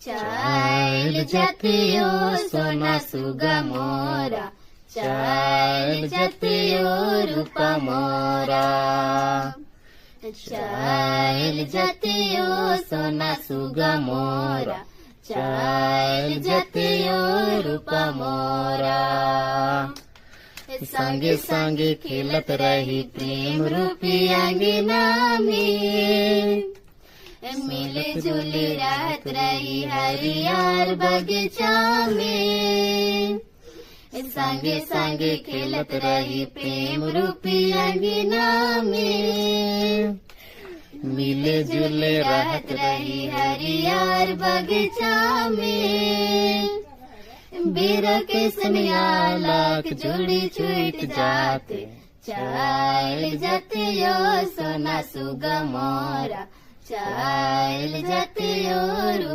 चल जतियो सोना सुगा मोरा, चल जतियो रूपा मोरा, चल जतियो सोना सुगा मोरा, चल जतियो रूपा मोरा। संगे संगे खेलत रही प्रेम रूपी अंगना में, मिले जुले रहत रही हरियर बगीचा में। संगे संगे खेलत रही प्रेम रूपी अंगना में, मिले जुले रहत रही हरियर बगीचा में। बेरा के सनियालक जुड़ी छूट जाते, चल जतियो सोना सुगा मोरा, चल जतियो